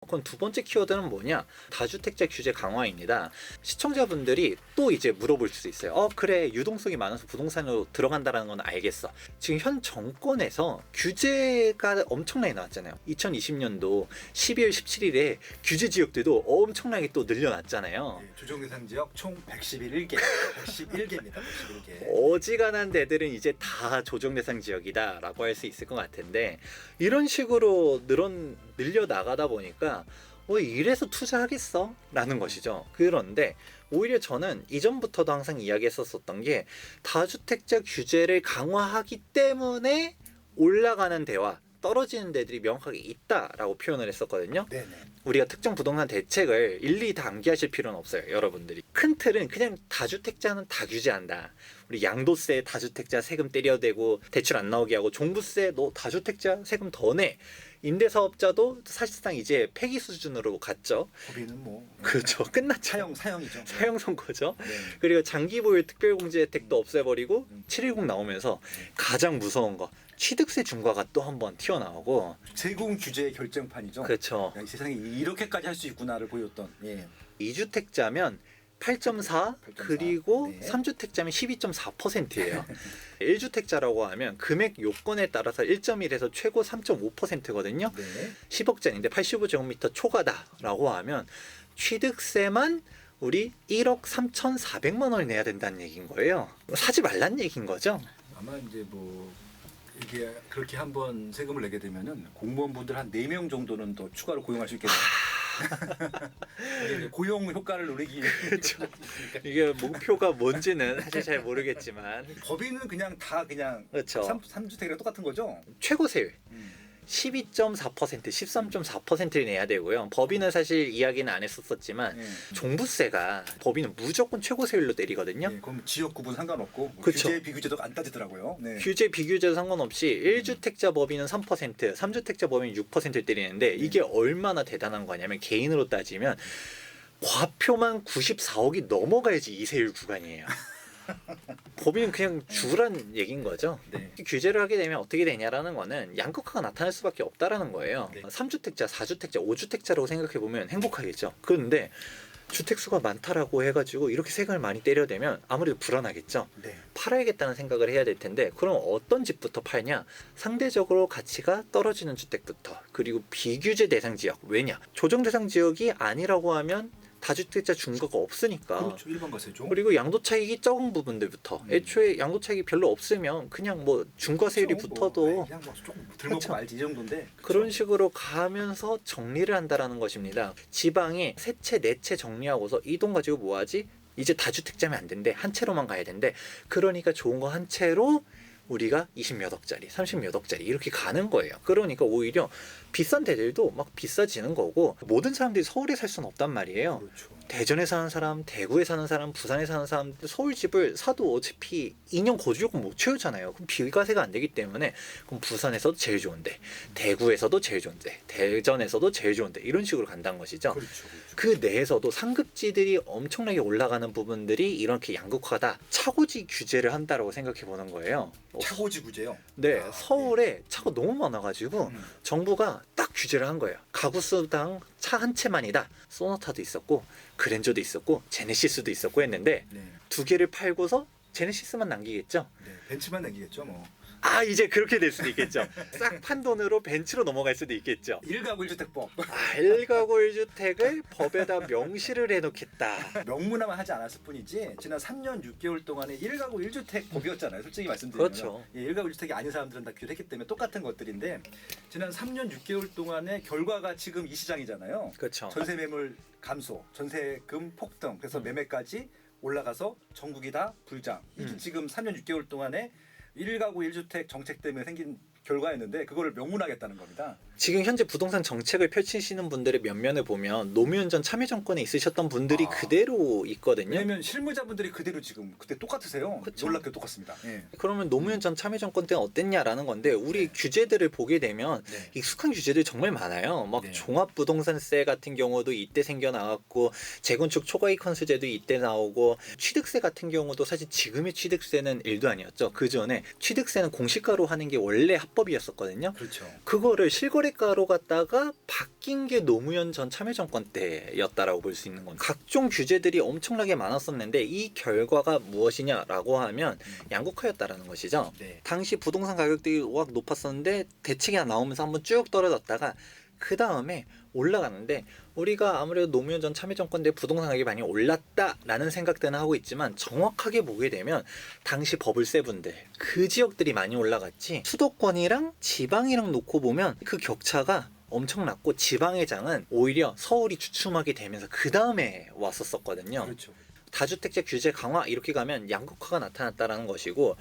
그럼 두 번째 키워드는 뭐냐? 다주택자 규제 강화입니다. 시청자분들이 또 이제 물어볼 수 있어요. 그래, 유동성이 많아서 부동산으로 들어간다는 건 알겠어. 지금 현 정권에서 규제가 엄청나게 나왔잖아요. 2020년도 12월 17일에 규제 지역들도 엄청나게 또 늘려놨잖아요. 네, 조정 대상 지역 총 111개, 111개입니다. 111개. 어지간한 데들은 이제 다 조정 대상 지역이다라고 할 수 있을 것 같은데, 이런 식으로 늘려 나가다 보니까 이래서 투자하겠어? 라는 것이죠. 그런데 오히려 저는 이전부터도 항상 이야기했었던 게, 다주택자 규제를 강화하기 때문에 올라가는 데와 떨어지는 데들이 명확하게 있다라고 표현을 했었거든요. 네네. 우리가 특정 부동산 대책을 일일이 다 암기하실 필요는 없어요. 여러분들이 큰 틀은 그냥 다주택자는 다 규제한다. 우리 양도세 다주택자 세금 때려대고 대출 안 나오게 하고, 종부세 너 다주택자 세금 더 내. 임대사업자도 사실상 이제 폐기 수준으로 갔죠. 법인은 뭐 그렇죠. 끝났죠. 사형이죠. 사형 선고죠. 네. 그리고 장기보유 특별공제 혜택도 없애버리고 710 나오면서 가장 무서운 거, 취득세 중과가 또 한 번 튀어나오고. 세금 규제 결정판이죠. 그렇죠. 야, 이 세상에 이렇게까지 할 수 있구나를 보였던. 예. 2주택자면 8.4, 그리고 네. 3주택자면 12.4%예요. 1주택자라고 하면 금액 요건에 따라서 1.1에서 최고 3.5%거든요. 네. 10억짜리인데 85제곱미터 초과다라고 하면 취득세만 우리 1억 3,400만 원을 내야 된다는 얘기인 거예요. 사지 말란 얘기인 거죠. 아마 이제 뭐 이게 그렇게 한번 세금을 내게 되면은 공무원분들 한 4명 정도는 더 추가로 고용할 수 있겠네요. 이게 고용 효과를 노리기 위해. 그렇죠. 이게 목표가 뭔지는 사실 잘 모르겠지만, 법인은 그냥 다 그냥 그렇죠. 3주택이랑 똑같은 거죠. 최고 세율 12.4%, 13.4%를 내야 되고요. 법인은 사실 이야기는 안 했었지만 종부세가 법인은 무조건 최고 세율로 때리거든요. 네, 그럼 지역 구분 상관없고 뭐 그쵸. 규제 비규제도 안 따지더라고요. 네. 규제 비규제 상관없이 1주택자 법인은 3%, 3주택자 법인은 6%를 때리는데, 이게 얼마나 대단한 거냐면, 개인으로 따지면 과표만 94억이 넘어가야지 이 세율 구간이에요. 법인은 그냥 주란 얘기인 거죠. 네. 규제를 하게 되면 어떻게 되냐라는 거는 양극화가 나타날 수밖에 없다라는 거예요. 네. 3주택자, 4주택자, 5주택자라고 생각해 보면 행복하겠죠. 그런데 주택수가 많다라고 해가지고 이렇게 세금을 많이 때려대면 아무래도 불안하겠죠. 네. 팔아야겠다는 생각을 해야 될 텐데, 그럼 어떤 집부터 팔냐? 상대적으로 가치가 떨어지는 주택부터, 그리고 비규제 대상 지역. 왜냐? 조정 대상 지역이 아니라고 하면 다주택자 중과가 없으니까. 그렇죠. 일반 과세죠. 그리고 양도 차익이 적은 부분들부터, 애초에 양도 차익이 별로 없으면 그냥 뭐 중과세율이 붙어도 그냥 뭐 조금 들먹고 그쵸. 말지 이 정도인데. 그런 식으로 가면서 정리를 한다라는 것입니다. 지방이 세 채, 네 채 정리하고서 이 돈 가지고 뭐 하지? 이제 다주택자면 안 된대. 한 채로만 가야 된대. 그러니까 좋은 거 한 채로 우리가 20몇 억짜리, 30몇 억짜리 이렇게 가는 거예요. 그러니까 오히려 비싼 데들도 막 비싸지는 거고, 모든 사람들이 서울에 살 수는 없단 말이에요. 그렇죠. 대전에 사는 사람, 대구에 사는 사람, 부산에 사는 사람, 서울 집을 사도 어차피 2년 거주요금 못 채우잖아요. 그럼 비과세가 안 되기 때문에, 그럼 부산에서도 제일 좋은데, 대구에서도 제일 좋은데, 대전에서도 제일 좋은데, 이런 식으로 간다는 것이죠. 그렇죠. 그 내에서도 상급지들이 엄청나게 올라가는 부분들이 이렇게 양극화다, 차고지 규제를 한다라고 생각해 보는 거예요. 차고지 구제요. 네, 아, 서울에 차가 너무 많아가지고 정부가 딱 규제를 한 거예요. 가구 수당 차 한 채만이다. 소나타도 있었고 그랜저도 있었고 제네시스도 있었고 했는데, 네. 두 개를 팔고서 제네시스만 남기겠죠. 네. 벤츠만 남기겠죠, 뭐. 이제 그렇게 될 수도 있겠죠. 싹 판 돈으로 벤츠로 넘어갈 수도 있겠죠. 1가구 1주택법. 1가구 1주택을 법에다 명시를 해놓겠다. 명문화만 하지 않았을 뿐이지 지난 3년 6개월 동안에 1가구 1주택 법이었잖아요. 솔직히 말씀드리면. 그렇죠. 예, 1가구 1주택이 아닌 사람들은 다 규제했기 때문에 똑같은 것들인데, 지난 3년 6개월 동안의 결과가 지금 이 시장이잖아요. 그렇죠. 전세 매물 감소, 전세금 폭등, 그래서 매매까지 올라가서 전국이 다 불장. 이게 지금 3년 6개월 동안에 1가구 1주택 정책 때문에 생긴 결과였는데, 그거를 명문화하겠다는 겁니다. 지금 현재 부동산 정책을 펼치시는 분들의 면면을 보면 노무현 전 참여정권에 있으셨던 분들이 그대로 있거든요. 왜냐면 실무자분들이 그대로 지금 그때 똑같으세요. 그쵸. 놀랍게 똑같습니다. 예. 그러면 노무현 전 참여정권 때는 어땠냐라는 건데, 우리 규제들을 보게 되면 네. 익숙한 규제들이 정말 많아요. 막 네. 종합부동산세 같은 경우도 이때 생겨 나왔고, 재건축 초과이익 환수제도 이때 나오고, 취득세 같은 경우도 사실 지금의 취득세는 1도 아니었죠. 그 전에 취득세는 공시가로 하는 게 원래 합법이었었거든요. 그렇죠. 그거를 실거래가로 갖다가 바뀐 게 노무현 전 참여정권 때였다라고 볼 수 있는 건 각종 규제들이 엄청나게 많았었는데 이 결과가 무엇이냐라고 하면 양극화였다라는 것이죠. 네. 당시 부동산 가격들이 워낙 높았었는데 대책이 나오면서 한번 쭉 떨어졌다가 그 다음에 올라가는데 우리가 아무래도 노무현 전 참여정권 때 부동산 가격이 많이 올랐다라는 생각들은 하고 있지만 정확하게 보게 되면 당시 버블세분들 그 지역들이 많이 올라갔지 수도권이랑 지방이랑 놓고 보면 그 격차가 엄청났고 지방의 장은 오히려 서울이 주춤하게 되면서 그 다음에 왔었거든요. 그렇죠. 다주택자 규제 강화 이렇게 가면 양극화가 나타났다라는 것이고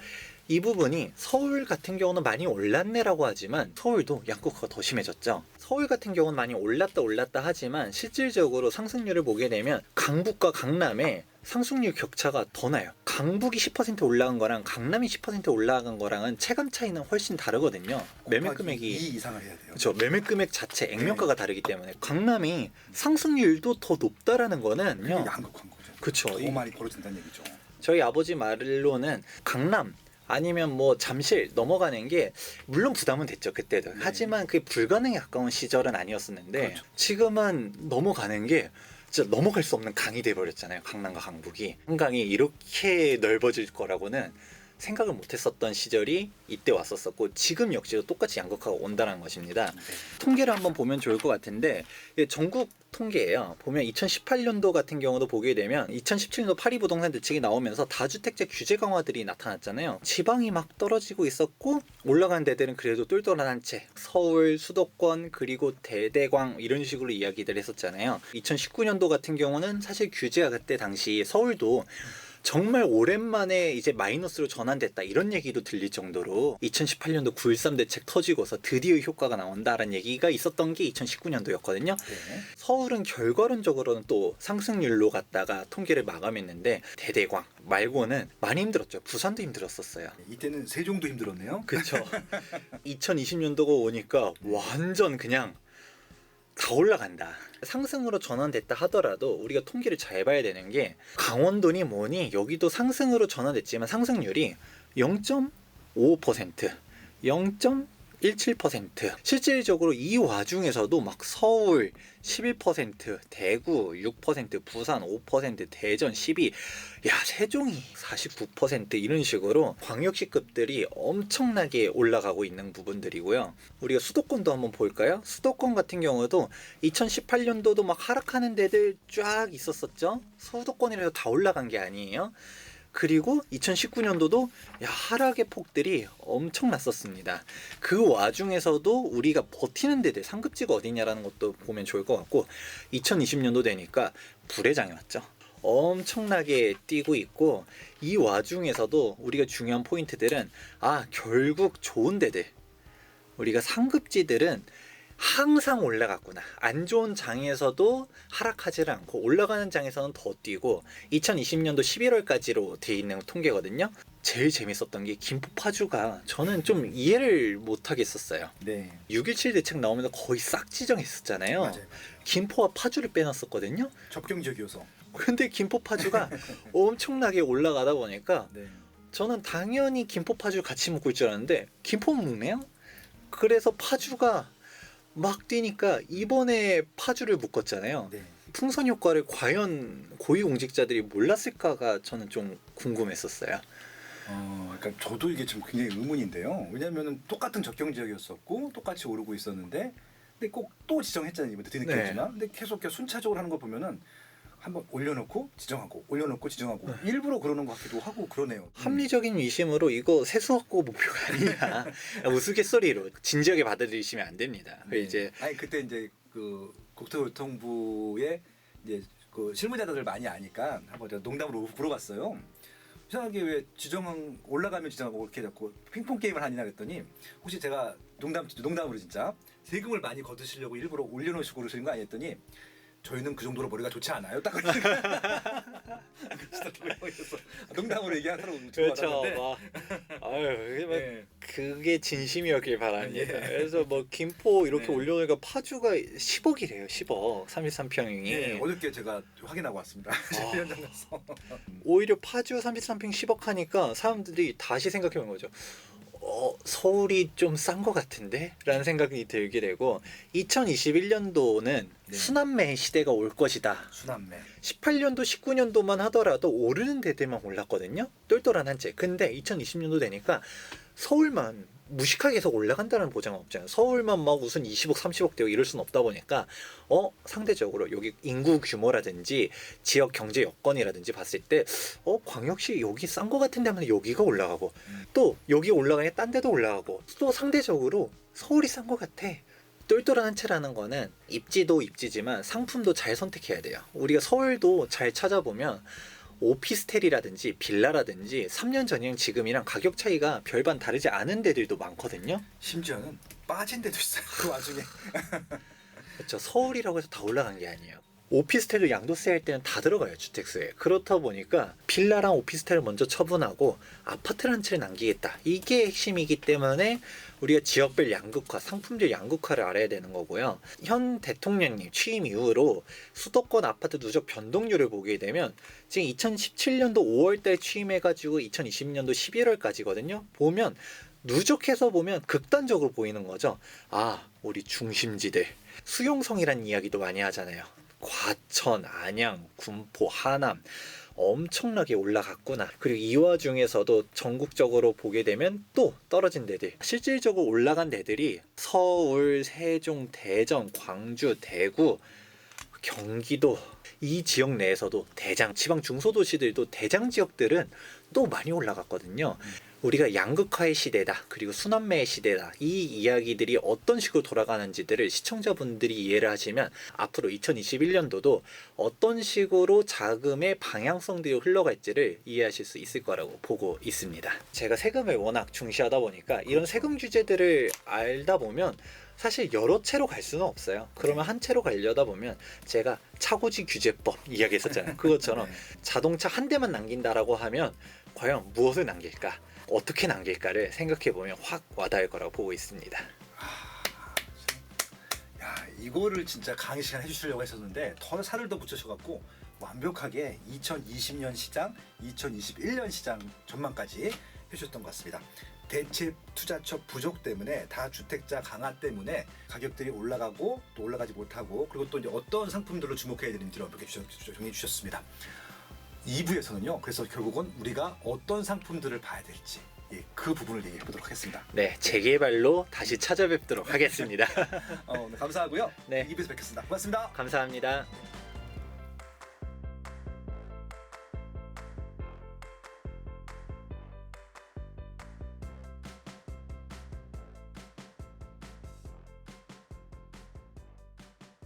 이 부분이 서울 같은 경우는 많이 올랐네라고 하지만 서울도 양극화가 더 심해졌죠. 서울 같은 경우는 많이 올랐다 하지만 실질적으로 상승률을 보게 되면 강북과 강남의 상승률 격차가 더 나요. 강북이 10% 올라간 거랑 강남이 10% 올라간 거랑은 체감 차이는 훨씬 다르거든요. 매매 금액이 2 이상을 해야 돼요. 그렇죠. 매매 금액 자체 액면가가 다르기 때문에 강남이 상승률도 더 높다라는 그게 거는요. 양극화인 거죠. 그렇죠. 더 많이 벌어진다는 얘기죠. 저희 아버지 말로는 강남 아니면 뭐 잠실 넘어가는 게 물론 부담은 됐죠 그때도. 네. 하지만 그게 불가능에 가까운 시절은 아니었었는데 그렇죠. 지금은 넘어가는 게 진짜 넘어갈 수 없는 강이 돼버렸잖아요. 강남과 강북이 한강이 이렇게 넓어질 거라고는 생각을 못했었던 시절이 이때 왔었었고 지금 역시도 똑같이 양극화가 온다는 것입니다. 네. 통계를 한번 보면 좋을 것 같은데 이게 전국 통계예요. 보면 2018년도 같은 경우도 보게 되면 2017년도 파리 부동산 대책이 나오면서 다주택자 규제 강화들이 나타났잖아요. 지방이 막 떨어지고 있었고 올라간 데들은 그래도 똘똘한 채 서울, 수도권 그리고 대대광 이런 식으로 이야기들 했었잖아요. 2019년도 같은 경우는 사실 규제가 그때 당시 서울도 정말 오랜만에 이제 마이너스로 전환됐다 이런 얘기도 들릴 정도로 2018년도 9.13 대책 터지고서 드디어 효과가 나온다라는 얘기가 있었던 게 2019년도였거든요. 네. 서울은 결과론적으로는 또 상승률로 갔다가 통계를 마감했는데 대대광 말고는 많이 힘들었죠. 부산도 힘들었었어요. 이때는 세종도 힘들었네요. 그렇죠. 2020년도가 오니까 완전 그냥 다 올라간다. 상승으로 전환됐다 하더라도 우리가 통계를 잘 봐야 되는 게 강원도니 뭐니 여기도 상승으로 전환됐지만 상승률이 0.55%, 0.17%. 실질적으로 이 와중에서도 막 서울 11%, 대구 6%, 부산 5%, 대전 12%, 야 세종이 49% 이런 식으로 광역시급들이 엄청나게 올라가고 있는 부분들이고요. 우리가 수도권도 한번 볼까요? 수도권 같은 경우도 2018년도도 막 하락하는 데들 쫙 있었었죠. 수도권이라서 다 올라간 게 아니에요. 그리고 2019년도도 하락의 폭들이 엄청났었습니다. 그 와중에서도 우리가 버티는 데들 상급지가 어디냐라는 것도 보면 좋을 것 같고 2020년도 되니까 불의 장이 왔죠. 엄청나게 뛰고 있고 이 와중에서도 우리가 중요한 포인트들은 결국 좋은 데들 우리가 상급지들은 항상 올라갔구나. 안 좋은 장에서도 하락하지 않고 올라가는 장에서는 더 뛰고 2020년도 11월까지로 돼 있는 통계거든요. 제일 재밌었던 게 김포 파주가 저는 좀 이해를 못 하겠었어요. 네. 6.17 대책 나오면서 거의 싹 지정했었잖아요. 맞아요. 김포와 파주를 빼놨었거든요. 접경 지역이어서. 근데 김포 파주가 엄청나게 올라가다 보니까 네. 저는 당연히 김포 파주 같이 묶을 줄 알았는데 김포는 묶네요. 그래서 파주가 막 뛰니까 이번에 파주를 묶었잖아요. 네. 풍선 효과를 과연 고위공직자들이 몰랐을까가 저는 좀 궁금했었어요. 그러니까 저도 이게 좀 굉장히 의문인데요. 왜냐하면 똑같은 접경 지역이었었고 똑같이 오르고 있었는데, 근데 꼭 또 지정했잖아요. 이번 뒤늦게지만. 근데 계속 이렇게 순차적으로 하는 거 보면은 한번 올려놓고 지정하고 올려놓고 지정하고 일부러 그러는 것 같기도 하고 그러네요. 합리적인 위심으로 이거 세수확보 목표가 아니냐 우스갯소리로 진지하게 받아들이시면 안 됩니다. 네. 이제 아니 그때 이제 그 국토교통부에 이제 그 실무자들 많이 아니까 한번 제가 농담으로 물어봤어요. 이상하게 왜 지정한 올라가면 지정하고 이렇게 자꾸 핑퐁 게임을 하냐 그랬더니 혹시 제가 농담으로 진짜 세금을 많이 거두시려고 일부러 올려놓으시고 그러시는 거 아니었더니 저희는 그 정도로 머리가 좋지 않아요. 딱 진짜 농담으로 얘기하더라고. 그렇죠. 아유, 네. 그게 진심이었길 바랍니다. 예. 그래서 뭐 김포 이렇게 네. 올려놓으니까 파주가 10억이래요. 10억 33평이. 네, 어저께 제가 확인하고 왔습니다. 현장 가서. 오히려 파주 33평 10억 하니까 사람들이 다시 생각해보는 거죠. 서울이 좀 싼 것 같은데? 라는 생각이 들게 되고 2021년도는 네. 순환매 시대가 올 것이다. 순환매. 18년도, 19년도만 하더라도 오르는 데들만 올랐거든요. 똘똘한 한 채. 근데 2020년도 되니까 서울만 무식하게 계속 올라간다는 보장은 없잖아요. 서울만 막 무슨 20억, 30억 되고 이럴 수는 없다 보니까 상대적으로 여기 인구 규모라든지 지역 경제 여건이라든지 봤을 때 광역시 여기 싼 거 같은데 하면 여기가 올라가고 또 여기 올라가니 딴 데도 올라가고 또 상대적으로 서울이 싼 거 같아. 똘똘한 한 채라는 거는 입지도 입지지만 상품도 잘 선택해야 돼요. 우리가 서울도 잘 찾아보면 오피스텔이라든지 빌라라든지 3년 전이랑 지금이랑 가격 차이가 별반 다르지 않은 데들도 많거든요. 심지어는 빠진 데도 있어요. 그 와중에. 그렇죠. 서울이라고 해서 다 올라간 게 아니에요. 오피스텔을 양도세 할 때는 다 들어가요. 주택수에. 그렇다 보니까 빌라랑 오피스텔을 먼저 처분하고 아파트를 한 채를 남기겠다. 이게 핵심이기 때문에 우리가 지역별 양극화, 상품별 양극화를 알아야 되는 거고요. 현 대통령님 취임 이후로 수도권 아파트 누적 변동률을 보게 되면 지금 2017년도 5월달 취임해가지고 2020년도 11월까지거든요. 보면 누적해서 보면 극단적으로 보이는 거죠. 우리 중심지대 수용성이라는 이야기도 많이 하잖아요. 과천, 안양, 군포, 하남 엄청나게 올라갔구나. 그리고 이 와중에서도 전국적으로 보게 되면 또 떨어진 데들, 실질적으로 올라간 데들이 서울, 세종, 대전, 광주, 대구, 경기도, 이 지역 내에서도 대장, 지방 중소도시들도 대장 지역들은 또 많이 올라갔거든요. 우리가 양극화의 시대다, 그리고 순환매의 시대다, 이 이야기들이 어떤 식으로 돌아가는지들을 시청자분들이 이해를 하시면 앞으로 2021년도도 어떤 식으로 자금의 방향성들이 흘러갈지를 이해하실 수 있을 거라고 보고 있습니다. 제가 세금을 워낙 중시하다 보니까 이런 세금 규제들을 알다 보면 사실 여러 채로 갈 수는 없어요. 그러면 한 채로 가려다 보면 제가 차고지 규제법 이야기했었잖아요. 그것처럼 자동차 한 대만 남긴다라고 하면 과연 무엇을 남길까? 어떻게 남길까를 생각해보면 확 와닿을 거라고 보고 있습니다. 야, 이거를 진짜 강의 시간 해주시려고 했었는데 더 살을 더 붙여셔갖고 완벽하게 2020년 시장, 2021년 시장 전망까지 해주셨던 것 같습니다. 대체 투자처 부족 때문에 다주택자 강화 때문에 가격들이 올라가고 또 올라가지 못하고 그리고 또 이제 어떤 상품들로 주목해야 되는지를 완벽히 정해 주셨습니다. 2부에서는요. 그래서 결국은 우리가 어떤 상품들을 봐야 될지 그 부분을 얘기해 보도록 하겠습니다. 네, 재개발로 다시 찾아뵙도록 하겠습니다. 오늘 감사하고요. 네. 2부에서 뵙겠습니다. 고맙습니다. 감사합니다.